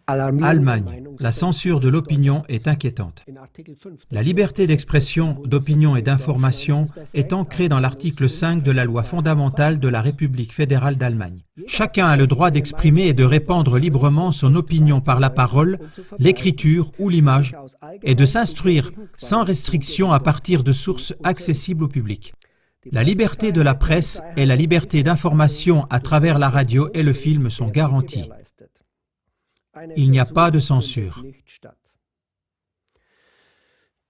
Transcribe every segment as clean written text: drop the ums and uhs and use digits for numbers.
Allemagne, la censure de l'opinion est inquiétante. La liberté d'expression, d'opinion et d'information est ancrée dans l'article 5 de la loi fondamentale de la République fédérale d'Allemagne. Chacun a le droit d'exprimer et de répandre librement son opinion par la parole, l'écriture ou l'image, et de s'instruire sans restriction à partir de sources accessibles au public. La liberté de la presse et la liberté d'information à travers la radio et le film sont garanties. Il n'y a pas de censure.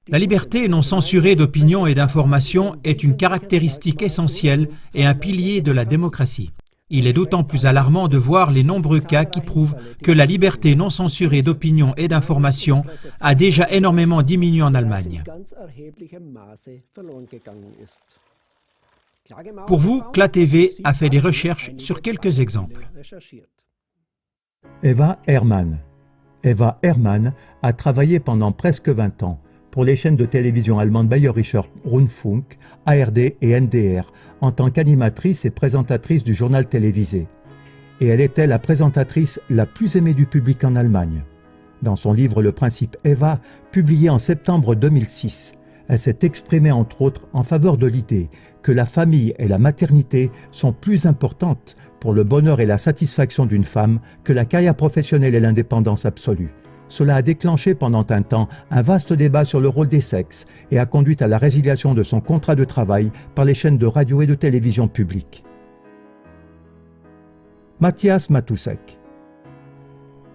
La liberté non censurée d'opinion et d'information est une caractéristique essentielle et un pilier de la démocratie. Il est d'autant plus alarmant de voir les nombreux cas qui prouvent que la liberté non censurée d'opinion et d'information a déjà énormément diminué en Allemagne. Pour vous, CLA TV a fait des recherches sur quelques exemples. Eva Hermann. Eva Hermann a travaillé pendant presque 20 ans pour les chaînes de télévision allemandes Bayerischer Rundfunk, ARD et NDR en tant qu'animatrice et présentatrice du journal télévisé. Et elle était la présentatrice la plus aimée du public en Allemagne. Dans son livre Le principe Eva, publié en septembre 2006, elle s'est exprimée entre autres en faveur de l'idée que la famille et la maternité sont plus importantes pour le bonheur et la satisfaction d'une femme que la carrière professionnelle et l'indépendance absolue. Cela a déclenché pendant un temps un vaste débat sur le rôle des sexes et a conduit à la résiliation de son contrat de travail par les chaînes de radio et de télévision publiques. Matthias Matuszek.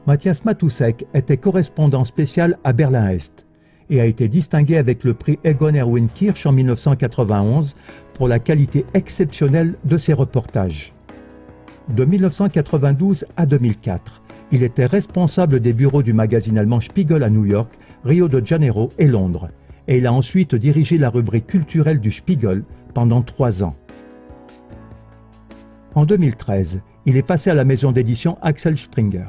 Matthias Matuszek était correspondant spécial à Berlin-Est et a été distingué avec le prix Egon Erwin Kirsch en 1991 pour la qualité exceptionnelle de ses reportages. De 1992 à 2004, il était responsable des bureaux du magazine allemand Spiegel à New York, Rio de Janeiro et Londres, et il a ensuite dirigé la rubrique culturelle du Spiegel pendant 3 ans. En 2013, il est passé à la maison d'édition Axel Springer.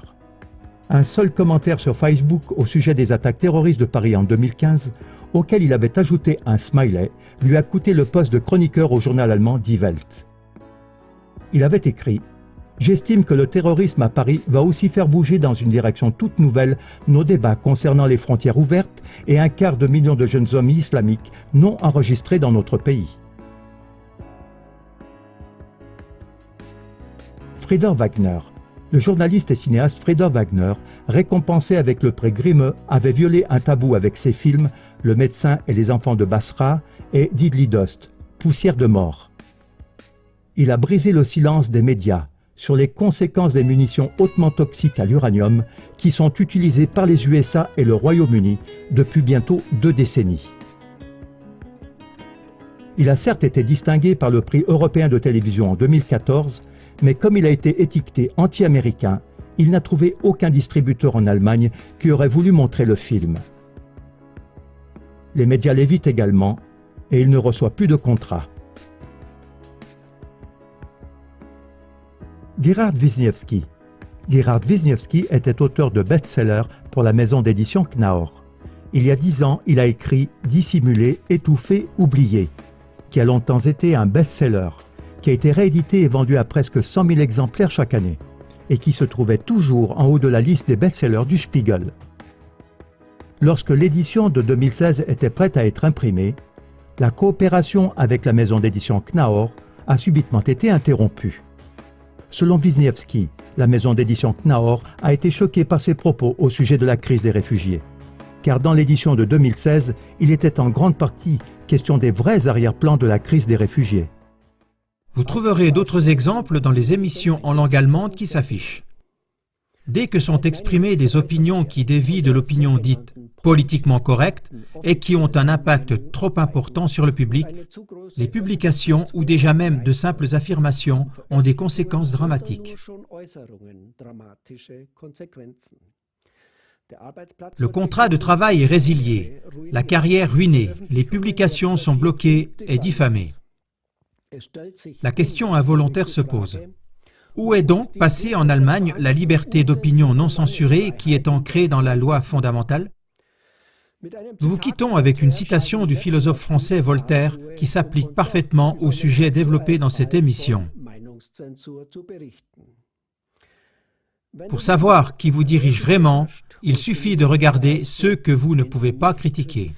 Un seul commentaire sur Facebook au sujet des attaques terroristes de Paris en 2015, auquel il avait ajouté un smiley, lui a coûté le poste de chroniqueur au journal allemand Die Welt. Il avait écrit « J'estime que le terrorisme à Paris va aussi faire bouger dans une direction toute nouvelle nos débats concernant les frontières ouvertes et 250 000 de jeunes hommes islamiques non enregistrés dans notre pays. » Frieder Wagner. Le journaliste et cinéaste Frieder Wagner, récompensé avec le prix Grimme, avait violé un tabou avec ses films Le médecin et les enfants de Basra et Deadly Dust, Poussière de mort. Il a brisé le silence des médias sur les conséquences des munitions hautement toxiques à l'uranium qui sont utilisées par les USA et le Royaume-Uni depuis bientôt 2 décennies. Il a certes été distingué par le prix européen de télévision en 2014, mais comme il a été étiqueté anti-américain, il n'a trouvé aucun distributeur en Allemagne qui aurait voulu montrer le film. Les médias l'évitent également et il ne reçoit plus de contrat. Gerhard Wisniewski. Gerhard Wisniewski était auteur de best-sellers pour la maison d'édition Knaur. Il y a 10 ans, il a écrit « Dissimulé, étouffé, oublié », qui a longtemps été un best-seller, qui a été réédité et vendu à presque 100 000 exemplaires chaque année, et qui se trouvait toujours en haut de la liste des best-sellers du Spiegel. Lorsque l'édition de 2016 était prête à être imprimée, la coopération avec la maison d'édition Knaur a subitement été interrompue. Selon Wisniewski, la maison d'édition Knaur a été choquée par ses propos au sujet de la crise des réfugiés, car dans l'édition de 2016, il était en grande partie question des vrais arrière-plans de la crise des réfugiés. Vous trouverez d'autres exemples dans les émissions en langue allemande qui s'affichent. Dès que sont exprimées des opinions qui dévient de l'opinion dite politiquement correcte et qui ont un impact trop important sur le public, les publications ou déjà même de simples affirmations ont des conséquences dramatiques. Le contrat de travail est résilié, la carrière ruinée, les publications sont bloquées et diffamées. La question involontaire se pose. Où est donc passée en Allemagne la liberté d'opinion non censurée qui est ancrée dans la loi fondamentale? Nous vous quittons avec une citation du philosophe français Voltaire qui s'applique parfaitement au sujet développé dans cette émission. Pour savoir qui vous dirige vraiment, il suffit de regarder ceux que vous ne pouvez pas critiquer.